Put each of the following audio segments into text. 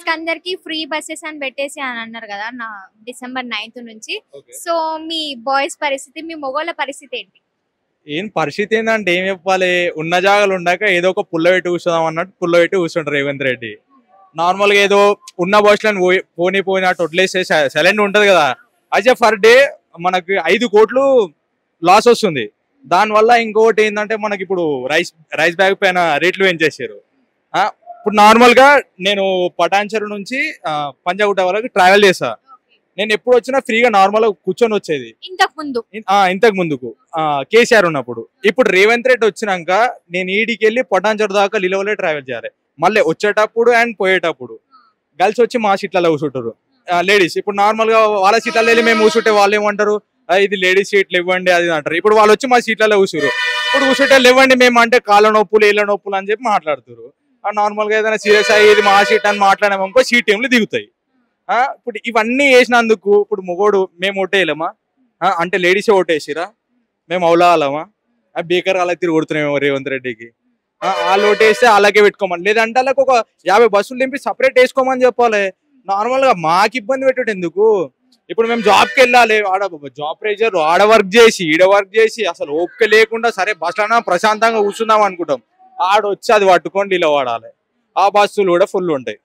కి అందరికి free buses అని పెట్టేసి అని అన్నారు కదా నా డిసెంబర్ 9th నుంచి. సో మీ బాయ్స్ పరిస్థితి, మీ మొగోళ్ళ పరిస్థితి ఏంటి? ఏం పరిస్థితి ఏంటంటే ఏం చెప్పాలి, ఉన్న జాగాలు ఉండాక ఏదో ఒక పుల్ల పెట్టి కూర్చుదాం అన్నట్టు పుల్ల పెట్టి కూర్చుంటారు రేవంత్ రెడ్డి. నార్మల్ గా ఏదో ఉన్న బస్సులను పోయినట్టు వదిలేస్తే సైలెంట్ ఉంటది కదా. అయితే ఫర్ డే మనకి 5 కోట్లు లాస్ వస్తుంది. దానివల్ల ఇంకొకటి ఏంటంటే మనకి ఇప్పుడు రైస్ బ్యాగ్ పైన రేట్లు పెంచేసారు. ఇప్పుడు నార్మల్ గా నేను పటాన్చెరు నుంచి పంజాగుట్ట వరకు ట్రావెల్ చేసా. నేను ఎప్పుడు వచ్చినా ఫ్రీగా నార్మల్ గా కూర్చొని వచ్చేది ఇంతకు ముందుకు కేసీఆర్ ఉన్నప్పుడు. ఇప్పుడు రేవంత్ రెడ్డి వచ్చినాక నేను ఈడికి వెళ్ళి పటాన్చెరు దాకా లిలోలే ట్రావెల్ చేయాలి. మళ్ళీ వచ్చేటప్పుడు అండ్ పోయేటప్పుడు గర్ల్స్ వచ్చి మా సీట్లలో కూర్చుంటారు, లేడీస్. ఇప్పుడు నార్మల్ గా వాళ్ళ సీట్లలో వెళ్ళి మేము కూర్చుంటే వాళ్ళు ఏమంటారు, ఇది లేడీస్ సీట్లు ఇవ్వండి అది అంటారు. ఇప్పుడు వాళ్ళు వచ్చి మా సీట్లలో కూర్చురు. ఇప్పుడు కూర్చుంటే ఇవ్వండి మేము అంటే కాళ్ళ నొప్పులు ఏళ్ళ నొప్పులు అని చెప్పి మాట్లాడుతారు. నార్మల్ గా ఏదైనా సీరియస్ అయ్యేది మా సీట్ అని మాట్లాడామనుకో సీట్ ఏమిలు దిగుతాయి. ఇప్పుడు ఇవన్నీ వేసినందుకు ఇప్పుడు మొగోడు మేము ఓటేయలేమా అంటే లేడీసే ఓటేసిరా, మేము అవులాలమా? బేకర్ అలా తిరిగి కొడుతున్నామేమో రేవంత్ రెడ్డికి. వాళ్ళు ఓటేస్తే అలాగే పెట్టుకోమని, లేదంటే వాళ్ళకి ఒక 50 బస్సులు నింపి సపరేట్ వేసుకోమని చెప్పాలి. నార్మల్ గా మాకు ఇబ్బంది పెట్టడం ఎందుకు? ఇప్పుడు మేము జాబ్కి వెళ్ళాలి, ఆడ జాబ్ ప్రెజర్, ఆడ వర్క్ చేసి ఈడ వర్క్ చేసి అసలు ఓపిక లేకుండా సరే బస్సులన్నా ప్రశాంతంగా కూర్చుందాం అనుకుంటాం. ఆడొచ్చి అది పట్టుకొని ఇలా వాడాలి. ఆ బస్సులు కూడా ఫుల్ ఉంటాయి.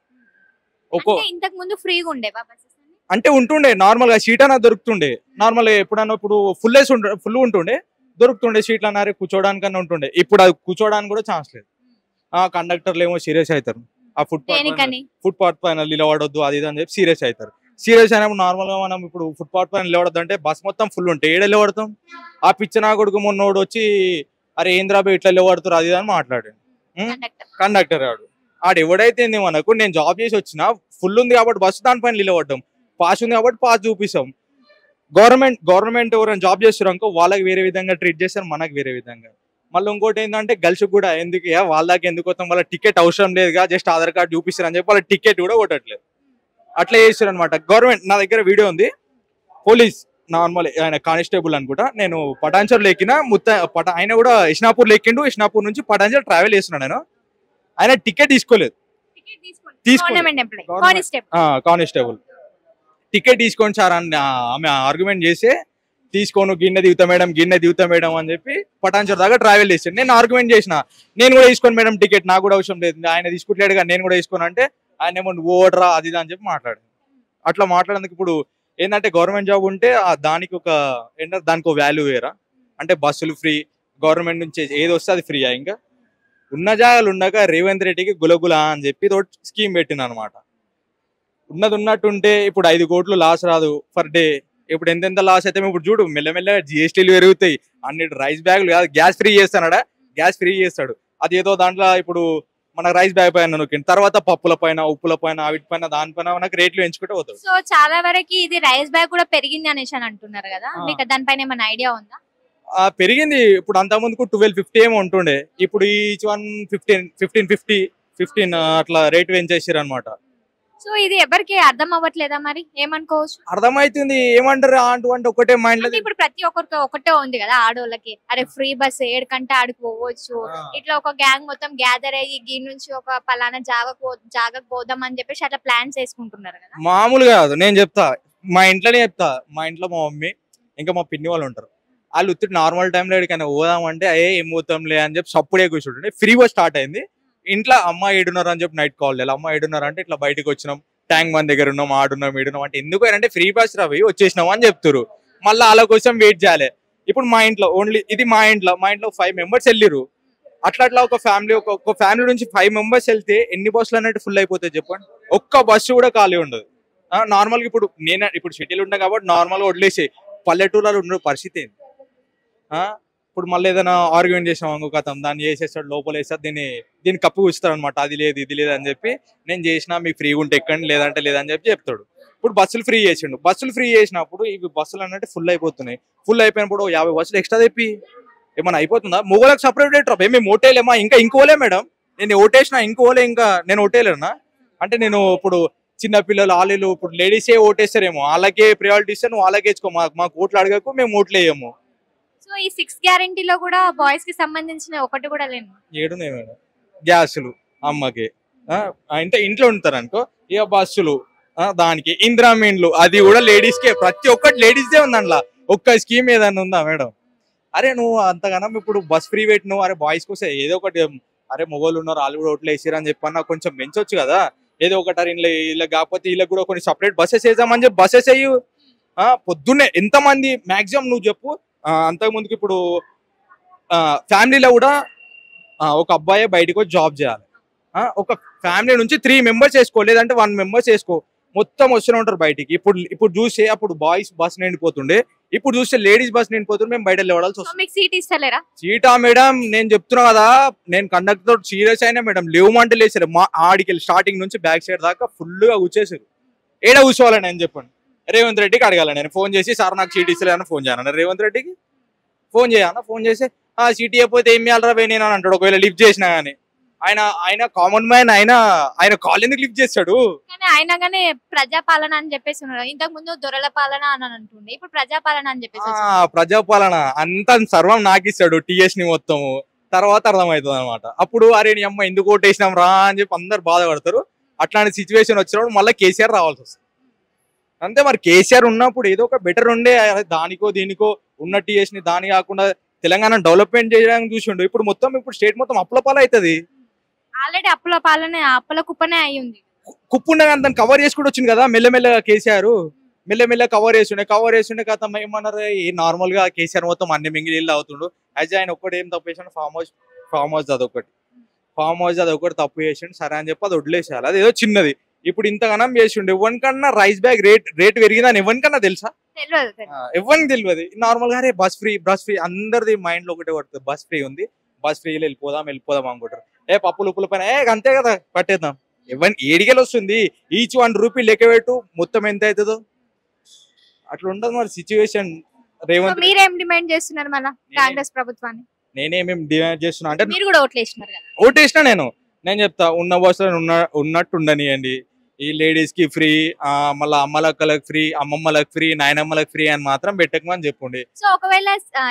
ఇంతకు ముందు ఫ్రీగా ఉండేవా బస్సెస్? అంటే ఉంటుండే నార్మల్ గా సీట్ అన్నా దొరుకుతుండే. నార్మల్ ఎప్పుడన్నా ఇప్పుడు ఫుల్ ఉంటుండే, దొరుకుతుండే సీట్లు అన్నారే కూర్చోడానికన్నా ఉంటుండే. ఇప్పుడు అది కూర్చోడానికి కూడా ఛాన్స్ లేదు. కండక్టర్లు ఏమో సీరియస్ అవుతారు, ఆ ఫుట్పాత్ పైన నిలబడొద్దు అది ఇది అని చెప్పి సీరియస్ అవుతారు. సీరియస్ అయినప్పుడు నార్మల్ గా మనం ఇప్పుడు ఫుట్పాత్ పైన నిలబడద్దు అంటే బస్ మొత్తం ఫుల్ ఉంటే ఏడ నిలబడతాం? ఆ పిచ్చనా కొడుకు మొన్నోడు వచ్చి అరే ఏంద్రాబే ఇట్లా నిలబడుతారు అది అని మాట్లాడాడు కండక్టర్. ఆడు ఎవడైతే మనకు నేను జాబ్ చేసి వచ్చినా ఫుల్ ఉంది కాబట్టి బస్సు దానిపైన నిలబడ్డాం, పాస్ ఉంది కాబట్టి పాస్ చూపిస్తాం. గవర్నమెంట్ ఎవరైనా జాబ్ చేస్తారు అనుకో వాళ్ళకి వేరే విధంగా ట్రీట్ చేస్తారు, మనకు వేరే విధంగా. మళ్ళీ ఇంకోటి ఏంటంటే గర్ల్స్ కూడా ఎందుకు వాళ్ళ దాకా ఎందుకు వస్తాం, వాళ్ళ టికెట్ అవసరం లేదుగా, జస్ట్ ఆధార్ కార్డు చూపిస్తారు అని చెప్పి వాళ్ళ టికెట్ కూడా కొట్టట్లేదు. అట్లా చేస్తారు అనమాట గవర్నమెంట్. నా దగ్గర వీడియో ఉంది, పోలీస్ నార్మల్ ఆయన కానిస్టేబుల్ అనుకుంటా, నేను పటాన్చెరులో ఎక్కిన ఆయన కూడా ఇష్నాపూర్ ఎక్కిండు, ఇష్నాపూర్ నుంచి పటాన్చెరు ట్రావెల్ చేస్తున్నాడు. నేను ఆయన టికెట్ తీసుకోలేదు, కానిస్టేబుల్ టికెట్ తీసుకోండి సార్ అని ఆమె ఆర్గ్యుమెంట్ చేసి తీసుకోను, గిన్నె దిగుతా మేడం అని చెప్పి పటాన్చెరు దాకా ట్రావెల్ చేసాను. నేను ఆర్గ్యుమెంట్ చేసిన, నేను కూడా తీసుకోను మేడం టికెట్, నాకు కూడా అవసరం లేదు, ఆయన తీసుకుంటలేడు కానీ నేను కూడా తీసుకోను అంటే ఆయన ఏమో నువ్వు ఓడరా అది అని చెప్పి మాట్లాడాను. అట్లా మాట్లాడేందుకు ఇప్పుడు ఏంటంటే గవర్నమెంట్ జాబ్ ఉంటే దానికి దానికి ఒక వాల్యూ వేరా అంటే బస్సులు ఫ్రీ, గవర్నమెంట్ నుంచి ఏది వస్తే అది ఫ్రీయా? ఇంకా ఉన్న జాగాలు ఉండగా రేవంత్ రెడ్డికి గులగుల అని చెప్పి స్కీమ్ పెట్టిన అనమాట. ఉన్నది ఉన్నట్టుంటే ఇప్పుడు 5 కోట్లు లాస్ రాదు ఫర్ డే. ఇప్పుడు ఎంతెంత లాస్ అయితే ఇప్పుడు చూడు మెల్లమెల్ల జిఎస్టీలు పెరుగుతాయి, అన్నిటి రైస్ బ్యాగులు కాదు గ్యాస్ ఫ్రీ చేస్తాడా, గ్యాస్ ఫ్రీ చేస్తాడు. అది ఏదో దాంట్లో ఇప్పుడు మన రైస్ బ్యాగ్ పైన నొక్కిన తర్వాత పప్పుల పైన ఉప్పుల పైన వీటి పైన దానిపైన మనకు రేట్లు పెంచుకుంటే పోతాడు. సో చాలా వరకు ఇది రైస్ బ్యాగ్ కూడా పెరిగింది అనేసి అని అంటున్నారు కదా, మీకు దానిపైన ఏమైనా ఐడియా ఉందా? పెరిగింది. ఇప్పుడు అంత ముందుకు 1250 ఏమో ఉంటుండే, ఇప్పుడు ఈచ్ వన్ 15 అట్లా రేట్ పెంచేసారు అనమాట. సో ఇది ఎవరికి అర్థం అవ్వట్లేదా? మరి ఏమనుకోవచ్చు? అర్థమైతుంది, ఏమంటారు అంటే ఒకటే మైండ్ లో ఇప్పుడు ప్రతి ఒక్కరికి ఒకటే ఉంది కదా ఆడోళ్ళకి, అరే ఫ్రీ బస్ ఏడుకంటే ఆడికి పోవచ్చు, ఇట్లా ఒక గ్యాంగ్ మొత్తం గ్యాదర్ అయ్యి ఈ నుంచి ఒక పలానా జాగకు పోదాం అని చెప్పేసి అట్లా ప్లాన్స్ వేసుకుంటున్నారు కదా. మామూలుగా కాదు, నేను చెప్తా మా ఇంట్లోనే చెప్తా. మా ఇంట్లో మా మమ్మీ ఇంకా మా పిన్ని వాళ్ళు ఉంటారు, వాళ్ళు ఉత్తి నార్మల్ టైంలో ఎక్కడికైనా పోదామంటే ఏం పోతాంలే అని చెప్పి సప్పుడే కూర్చుంటుండే. ఫ్రీ బస్ స్టార్ట్ అయింది, ఇంట్లో అమ్మ ఏడున్నారు అని చెప్పి నైట్ కాల్ చేయాలి. అమ్మ ఏడున్నారు అంటే ఇట్లా బయటకు వచ్చినాం, ట్యాంక్ మన దగ్గర ఉన్నాం, ఆడున్నాం ఈడున్నాం అంటే ఎందుకు అంటే ఫ్రీ బస్ రవి వచ్చేసినాం అని చెప్తారు. మళ్ళీ వాళ్ళ కోసం వెయిట్ చేయాలి. ఇప్పుడు మా ఇంట్లో ఓన్లీ ఇది మా ఇంట్లో 5 మెంబర్స్ వెళ్ళిరు. అట్లా ఒక ఫ్యామిలీ నుంచి 5 మెంబర్స్ వెళ్తే ఎన్ని బస్సులు అన్నట్టు ఫుల్ అయిపోతాయి చెప్పండి. ఒక్క బస్సు కూడా ఖాళీ ఉండదు. నార్మల్గా ఇప్పుడు సిటీలు ఉంటాం కాబట్టి నార్మల్గా వదిలేసి పల్లెటూళ్ళలో ఉన్న పరిస్థితి ఏంటి? ఇప్పుడు మళ్ళీ ఏదైనా ఆర్గ్యుమెంట్ చేసాం అనుకో కథం దాన్ని చేసేస్తాడు, లోపల వేస్తాడు, దీన్ని కప్పు కూర్చుతాడు అనమాట. అది లేదు ఇది లేదు అని చెప్పి నేను చేసినా మీకు ఫ్రీగా ఉంటే ఎక్కండి లేదంటే లేదని చెప్పి చెప్తాడు. ఇప్పుడు బస్సులు ఫ్రీ చేసిండు, బస్సులు ఫ్రీ చేసినప్పుడు ఇవి బస్సులు అన్నట్టు ఫుల్ అయిపోతున్నాయి. ఫుల్ అయిపోయినప్పుడు 50 బస్సులు ఎక్స్ట్రా తెప్పి ఏమైనా అయిపోతుందా? మొగోళ్ళకి సపరేట్ రేట్ మేము ఓటేయలేమా? ఇంకోలే మేడం, నేను ఓటేసినా ఇంకోలే, ఇంకా నేను ఓటేయలేనా అంటే నేను ఇప్పుడు చిన్న పిల్లలు ఆలీలు ఇప్పుడు లేడీసే ఓటేస్తారేమో, వాళ్ళకే ప్రయారిటీ ఇస్తే నువ్వు వాళ్ళకే ఇచ్చుకో, మాకు ఓట్లు అడగకు, మేము ఓట్లు వేయము. సో ఈ 6 గ్యారెంటీలో కూడా బాయ్స్ కి సంబంధించిన ఒకటి కూడా లేదు. ఏడున్నాయి మేడం, గ్యాసులు అమ్మకి ఇంట్లో ఉంటారు అనుకో, ఇక బస్సులు దానికి ఇందిరామీన్లు, అది కూడా లేడీస్ కే, ప్రతి ఒక్కటి లేడీస్ దే ఉంది అందులో. ఒక్క స్కీమ్ ఏదన్నా ఉందా మేడం? అరే నువ్వు అంతగానం ఇప్పుడు బస్ ఫ్రీ పెట్టిను, అరే బాయ్స్ కోసం ఏదో ఒకటి, అరే మొగోళ్ళు ఉన్నారు వాళ్ళు కూడా ఓట్లు వేసిరు అని చెప్పన్నా కొంచెం పెంచొచ్చు కదా. ఏదో ఒకటి అరే ఇలా కాకపోతే వీళ్ళకి కూడా కొన్ని సపరేట్ బస్సెస్ వేద్దామని చెప్పి బస్సెస్ వేయు. పొద్దున్నే ఎంతమంది మాక్సిమం నువ్వు చెప్పు. అంతకు ముందుకు ఇప్పుడు ఫ్యామిలీలో కూడా ఒక అబ్బాయి బయటకు వచ్చి జాబ్ చేయాలి, ఒక ఫ్యామిలీ నుంచి 3 members వేసుకో, లేదంటే 1 member వేసుకో, మొత్తం వస్తూనే ఉంటారు బయటికి. ఇప్పుడు చూస్తే అప్పుడు బాయ్స్ బస్ నిండిపోతుండే, ఇప్పుడు చూస్తే లేడీస్ బస్ నిండిపోతుండే, మేము బయట లేవడాల్సి వస్తుంది. సీట్ ఇస్తలేరా? సీటా మేడం, నేను చెప్తున్నా కదా, నేను కండక్టర్ సీరియస్ అయినా మేడం, లేవమంటే లేచారు. మా ఆడికి స్టార్టింగ్ నుంచి బ్యాక్ సైడ్ దాకా ఫుల్ గా కూర్చేసారు. ఏడ కూర్చోవాలని నేను చెప్పండి, రేవంత్ రెడ్డికి అడగాలి నేను ఫోన్ చేసి, సార్ నాకు సీట్ ఇస్తలేదని ఫోన్ చేయాలన్నా, రేవంత్ రెడ్డికి ఫోన్ చేయన్నా, ఫోన్ చేసి సీట్ ఇవ్వకపోతే ఏం చేయాలరా పోయి నేను అని అంటాడు. ఒకవేళ లిఫ్ట్ చేసినా కానీ ఆయన కామన్ మ్యాన్, ఆయన కాల్ ఎందుకు లిఫ్ట్ చేస్తాడు? కానీ అయినా ప్రజాపాలన అని చెప్పేసి ఉన్నారు. ఇంతకు ముందు దొరల పాలన అని అంటుండే, ఇప్పుడు ప్రజాపాలన అని చెప్పేసి ప్రజాపాలన అంతా సర్వం నాకు ఇస్తాడు టీఎస్ ని మొత్తము. తర్వాత అర్థమవుతుంది అనమాట. అప్పుడు అరే నీ అమ్మ ఎందుకు ఓటేసినాం రా అని చెప్పి అందరు బాధపడతారు. అట్లాంటి సిచ్యువేషన్ వచ్చినప్పుడు మళ్ళీ కేసీఆర్ రావాల్సి వస్తుంది. అంతే మరి, కేసీఆర్ ఉన్నప్పుడు ఏదో ఒక బెటర్ ఉండే, దానికో దీనికో ఉన్న టీఎస్ ని, దాని కాకుండా తెలంగాణ డెవలప్మెంట్ చేయడానికి చూసిండు. ఇప్పుడు స్టేట్ మొత్తం అప్పులపాలు అవుతుంది. ఆల్రెడీ అప్పుల పాలన అప్పుల కుప్పనే అయి ఉంది. కుప్పుండగా దాన్ని కవర్ చేసుకుంటూ వచ్చింది కదా మెల్లమెల్లగా కేసీఆర్. మెల్లమెల్ల కవర్ చేస్తుండే కథ ఏమన్నారు, నార్మల్ గా కేసీఆర్ మొత్తం అన్ని మింగిలి ఇల్లు అవుతుండు. అయితే ఆయన ఒక్కటి ఏం తప్పు చేసాడు, ఫామ్ హౌస్ అదొకటి తప్పు చేసిండు. సరే అని చెప్పి అది వదిలేసేయాలి, అది ఏదో చిన్నది. ఇప్పుడు ఇంతగానం చేసిండు. ఎవరికన్నా రైస్ బ్యాగ్ రేట్ పెరిగిందని ఎవరికన్నా తెలుసా? ఎవరికి తెలియదు. నార్మల్ గా బస్ ఫ్రీ అందరిది మైండ్ లో ఒకటే పడుతుంది, బస్ ఫ్రీ ఉంది, బస్ ఫ్రీలో వెళ్ళిపోదాం అనుకుంటారు. పప్పులు ఉప్పుల పైన అంతే కదా పట్టేద్దాం. ఏడికెళ్ళి వస్తుంది, ఈచ్ 1 రూపీ లెక్క పెట్టు, మొత్తం ఎంత అవుతుందో అట్లా ఉండదు మరి సిచ్యువేషన్. రేవంత్ మీరేం డిమాండ్ చేస్తున్నారు మళ్ళీ కాంగ్రెస్ ప్రభుత్వాన్ని? నేనేమేమి డిమాండ్ చేస్తున్నా అంటే, మీరు కూడా ఓట్లేసినారు కదా? ఓటేసినా నేను చెప్తా, ఉన్న బస్సులో ఉన్నట్టు ఉండనియండి. ఈ లేడీస్ కి ఫ్రీ, మళ్ళీ అమ్మలక్కలకు ఫ్రీ, అమ్మమ్మలకు ఫ్రీ, నాయనమ్మలకు ఫ్రీ అని మాత్రం పెట్టకమని చెప్పండి. సో ఒకవేళ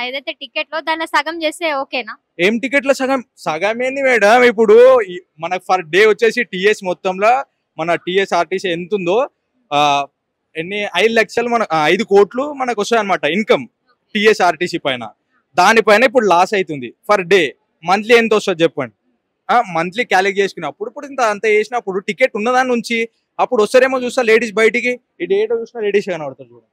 ఏదైతే టికెట్ లో దాన్ని సగం చేస్తే ఓకేనా? ఏం టికెట్ లో సగం ఏంది మేడం? ఇప్పుడు మనకు ఫర్ డే వచ్చేసి టీఎస్ మొత్తంలో మన టీఎస్ఆర్టీసీ ఎంత ఉందో, 5 లక్షలు, మన 5 కోట్లు మనకు వస్తాయి అనమాట ఇన్కమ్ టీఎస్ఆర్టీసీ పైన. దానిపైన ఇప్పుడు లాస్ అవుతుంది ఫర్ డే. మంత్లీ ఎంత వస్తుంది చెప్పండి? మంత్లీ క్యాలిక్యులేట్ చేసుకున్నప్పుడు ఇప్పుడు అంత వేసినప్పుడు టికెట్ ఉన్నదాని నుంచి అప్పుడు వస్తారేమో చూస్తా లేడీస్ బయటికి. ఈ డేటా చూసినా లేడీస్ కనబడతారు చూడండి.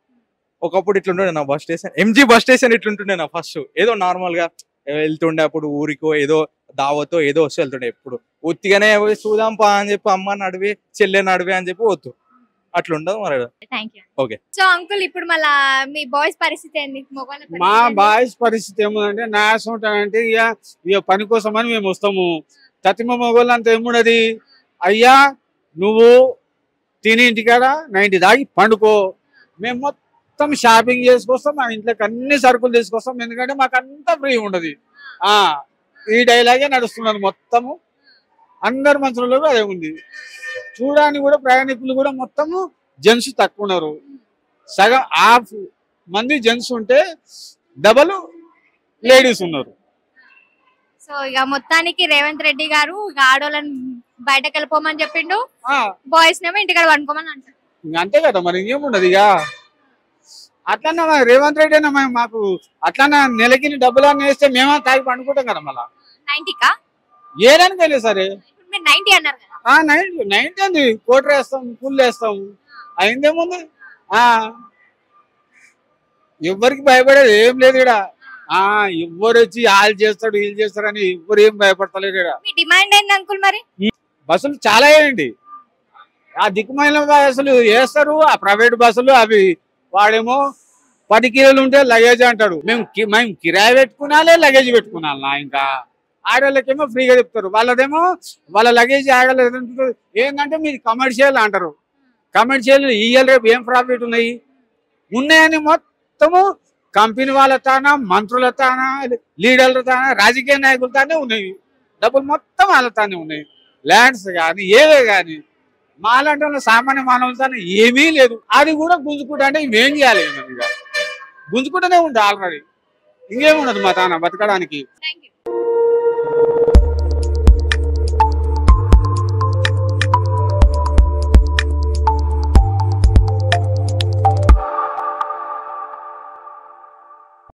ఒకప్పుడు ఇట్లుంటుండే నా bus station, MG bus station ఇట్లుంటుండే నా ఫస్ట్. ఏదో నార్మల్ గా వెళ్తుండే, అప్పుడు ఊరికో ఏదో దావతో ఏదో వస్తే వెళ్తుండే. ఎప్పుడు ఉత్తిగానే చూద్దాం పా అని చెప్పి అమ్మ నడివి, చెల్లె నడివి అని చెప్పి వద్దు, అట్లుండదు మరి. ఓకే. సో అంకుల్, ఇప్పుడు మళ్ళా మీ బాయ్స్ పరిస్థితి ఏంది? మా బాయ్స్ పరిస్థితి ఏముందంటే, నాశనం ఉంటానంటే ఇక పని కోసం అని మేము వస్తాము. తతిమ మొగోళ్ళు అంత ఏమున్నది, అయ్యా నువ్వు తిని ఇంటికాడ 90 దాగి పండుకో, మేము మొత్తం షాపింగ్ చేసుకొస్తాం, మా ఇంట్లోకి అన్ని సరుకులు తీసుకొస్తాం, ఎందుకంటే మాకు అంతా ఫ్రీ ఉండదు. ఈ డైలాగే నడుస్తున్నది మొత్తము. అందరు మనుషులలో అదే ఉంది. చూడడానికి కూడా ప్రయాణికులు కూడా మొత్తము జెంట్స్ తక్కువ ఉన్నారు. సగం 1/2 మంది జెంట్స్ ఉంటే డబల్ లేడీస్ ఉన్నారు. సో ఇక మొత్తానికి రేవంత్ రెడ్డి గారు ఆడోళ్ళని బయటకు వెళ్ళిపోమని చెప్పిండు, బాయ్స్ నేమో ఇంటికాడ పండుకోమని అంటారు. అంతే కదా మరి, ఇంకేముండదు. ఇక అట్లన్నా రేవంత్ రెడ్డి అయినా మాకు అట్లన్నా నెలకి డబ్బులు అన్నీ వేస్తే మేమే తాగి పండుకుంటాం కదా. మళ్ళా 90కా ఏదానికి వెళ్ళి సరే 90 అన్నారు కదా. 90 అంది, కోటర్ వేస్తాం, ఫుల్ వేస్తాం, అయిందేముంది. ఎవరికి భయపడేది ఏం లేదు ఇక్కడ. ఎవరు వచ్చి వాళ్ళు చేస్తాడు వీళ్ళు చేస్తాడు అని ఎవరు ఏం భయపడతలేరు ఇక్కడ. డిమాండ్ ఏంది అంకుల్ మరి? బస్సులు చాలా వేయండి, ఆ దిక్కుమైన బస్సులు వేస్తారు, ఆ ప్రైవేట్ బస్సులు అవి. వాడేమో 10 కిలోలు ఉంటే లగేజ్ అంటాడు. మేము కిరాయి పెట్టుకున్నాలే, లగేజ్ పెట్టుకున్నాను. ఇంకా ఆడవాళ్ళకేమో ఫ్రీగా చెప్తారు, వాళ్ళదేమో వాళ్ళ లగేజ్ ఆడలేదు. ఏంటంటే మీరు కమర్షియల్ అంటారు. కమర్షియల్ ఇయ్యాలి, రేపు ఏం ప్రాఫిట్ ఉన్నాయి? ఉన్నాయని మొత్తము కంపెనీ వాళ్ళ తానా, మంత్రుల తానా, లీడర్ల తానా, రాజకీయ నాయకుల తానే ఉన్నాయి. డబ్బులు మొత్తం వాళ్ళ తానే ఉన్నాయి. ల్యాండ్స్ కానీ ఏవే కానీ మాలాంటి సామాన్య మానవులతో ఏమీ లేదు. అది కూడా గుంజుకుంటా అంటే ఇవేం చేయాలి? గుంజుకుంటూనే ఉంటా ఆల్రెడీ, ఇంకేముండదు మా తాన బతకడానికి.